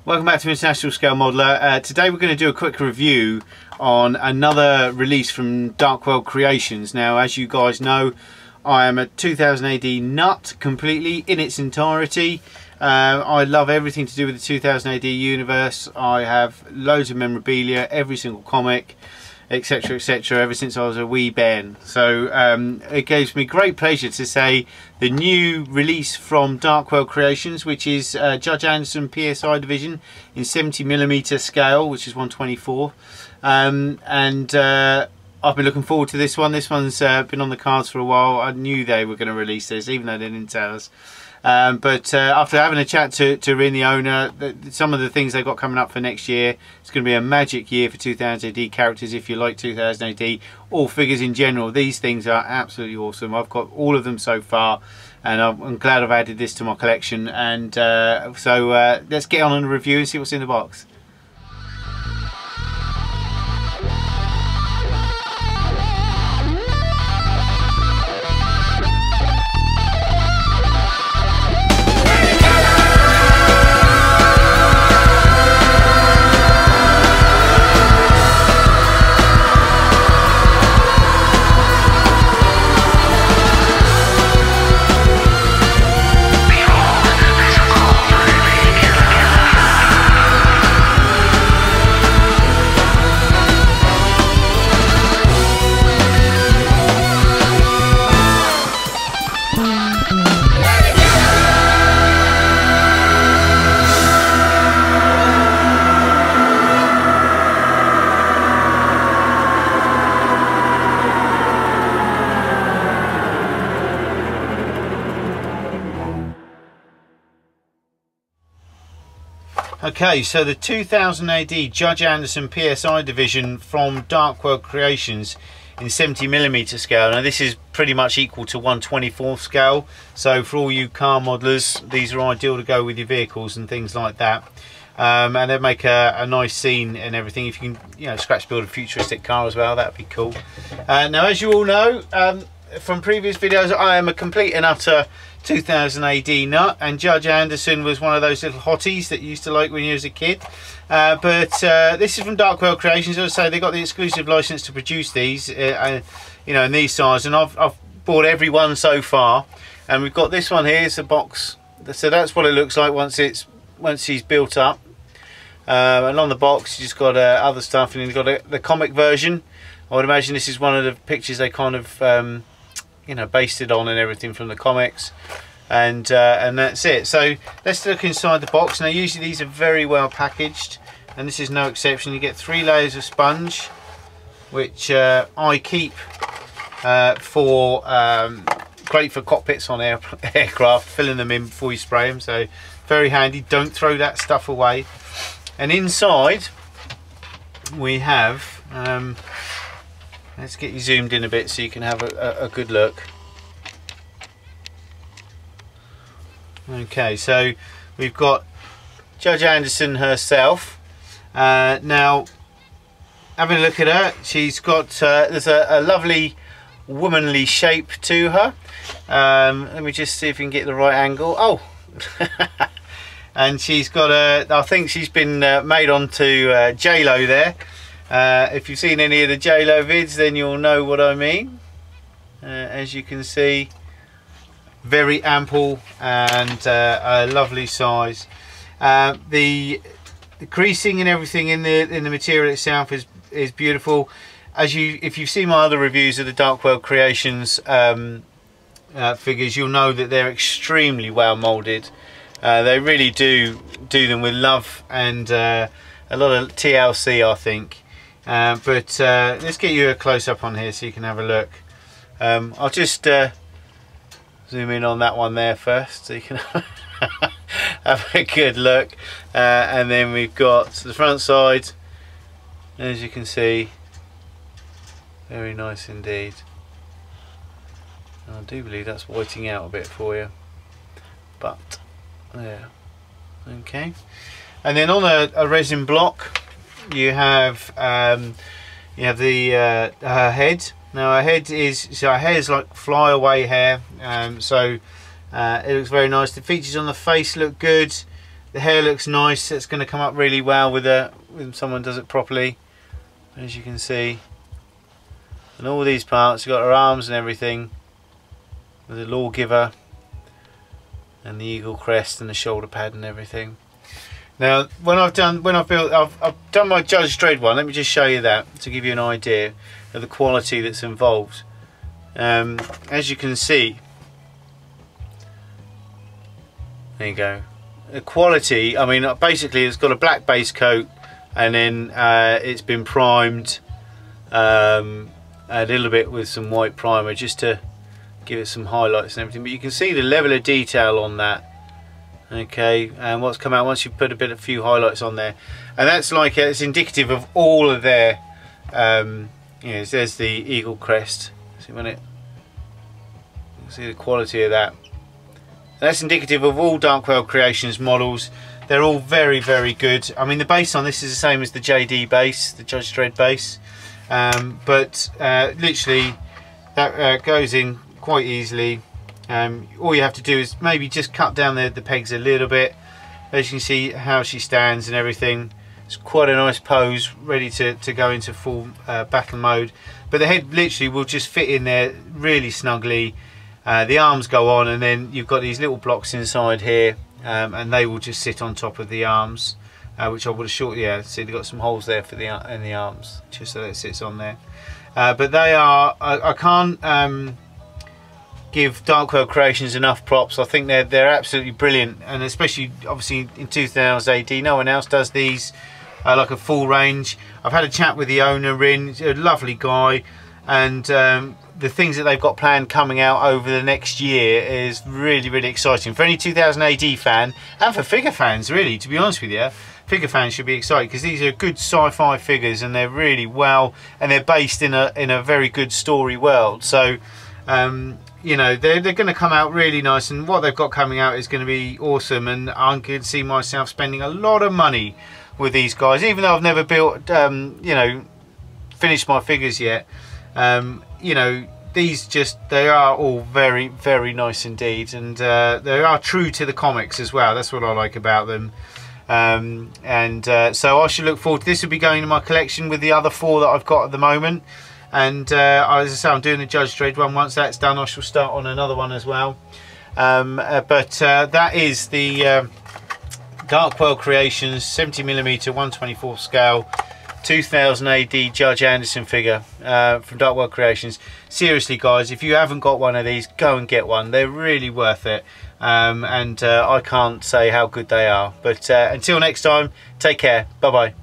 Welcome back to International Scale Modeler. Today we're going to do a quick review on another release from Dark World Creations. Now, as you guys know, I am a 2000 AD nut completely in its entirety. I love everything to do with the 2000 AD universe. I have loads of memorabilia, every single comic, etc, etc, ever since I was a wee bairn. So it gives me great pleasure to say the new release from Dark World Creations, which is Judge Anderson PSI Division in 70mm scale, which is 1/24. I've been looking forward to this one. This one's been on the cards for a while. I knew they were going to release this, even though they didn't tell us. But after having a chat to Rin, the owner, some of the things they've got coming up for next year, it's going to be a magic year for 2000 AD characters if you like 2000 AD, or figures in general. These things are absolutely awesome. I've got all of them so far, and I'm glad I've added this to my collection. And so let's get on a review and see what's in the box. Okay, so the 2000 AD Judge Anderson PSI Division from Dark World Creations in 70mm scale. Now this is pretty much equal to 1/24 scale, so for all you car modelers, these are ideal to go with your vehicles and things like that. And they make a nice scene and everything. If you can, you know, scratch build a futuristic car as well, that'd be cool. Now, as you all know from previous videos, I am a complete and utter 2000 AD nut, and Judge Anderson was one of those little hotties that you used to like when you was a kid. But this is from Dark World Creations. As I say, they got the exclusive license to produce these, you know, in these sizes, and I've bought every one so far. And we've got this one here. It's a box, so that's what it looks like once he's built up. And on the box, you just got other stuff, and you've got the comic version. I would imagine this is one of the pictures they kind of you know, based it on and everything from the comics, and that's it. So let's look inside the box. Now usually these are very well packaged, and this is no exception. You get 3 layers of sponge, which I keep for great for cockpits on aircraft, filling them in before you spray them, so very handy. Don't throw that stuff away. And inside we have let's get you zoomed in a bit so you can have a good look. Okay, so we've got Judge Anderson herself. Now, having a look at her, she's got there's a lovely womanly shape to her. Let me just see if we can get the right angle. Oh, and she's got I think she's been made onto J-Lo there. If you've seen any of the J-Lo vids, then you'll know what I mean. As you can see, very ample and a lovely size. The creasing and everything in the material itself is beautiful. If you've seen my other reviews of the Dark World Creations figures, you'll know that they're extremely well molded. They really do them with love and a lot of TLC, I think. But let's get you a close-up on here so you can have a look. I'll just zoom in on that one there first so you can have a good look. And then we've got the front side, as you can see, very nice indeed. And I do believe that's whiting out a bit for you, but there. Okay, and then on a resin block you have the her head. Now her head is like flyaway hair, so it looks very nice. The features on the face look good. The hair looks nice. It's going to come up really well with when someone does it properly, as you can see. And all these parts, you've got her arms and everything, with the lawgiver and the eagle crest and the shoulder pad and everything. Now, I've done my Judge Dredd one. Let me just show you that to give you an idea of the quality that's involved. As you can see, there you go. The quality, I mean, basically it's got a black base coat, and then it's been primed a little bit with some white primer just to give it some highlights and everything. But you can see the level of detail on that. Okay, and what's come out once you put a few highlights on there, and that's like it's indicative of all of their. There's the eagle crest. See when see the quality of that. That's indicative of all Darkwell Creations models. They're all very, very good. I mean, the base on this is the same as the JD base, the Judge Dredd base, but literally that goes in quite easily. All you have to do is maybe just cut down the pegs a little bit. As you can see how she stands and everything, it's quite a nice pose, ready to go into full battle mode. But the head literally will just fit in there really snugly. The arms go on, and then you've got these little blocks inside here, and they will just sit on top of the arms, which I would have short. Yeah, see they've got some holes there for in the arms, just so that it sits on there. But they are, I can't give Darkwell Creations enough props. I think they're absolutely brilliant, and especially obviously in 2000 AD, no one else does these like a full range. I've had a chat with the owner, he's a lovely guy, and the things that they've got planned coming out over the next year is really, really exciting for any 2000 AD fan, and for figure fans really, to be honest with you. Figure fans should be excited because these are good sci-fi figures, and they're really well, and they're based in a very good story world. So you know, they're going to come out really nice, and what they've got coming out is going to be awesome, and I can see myself spending a lot of money with these guys, even though I've never built you know, finished my figures yet. You know, these they are all very, very nice indeed, and they are true to the comics as well. That's what I like about them. So I should look forward to this. Will be going in my collection with the other 4 that I've got at the moment. And as I say, I'm doing the Judge Dredd one. Once that's done, I shall start on another one as well. That is the Darkwell Creations 70mm 1/24 scale 2000 AD Judge Anderson figure from Darkwell Creations. Seriously guys, if you haven't got one of these, go and get one. They're really worth it, and I can't say how good they are. But until next time, take care, bye bye.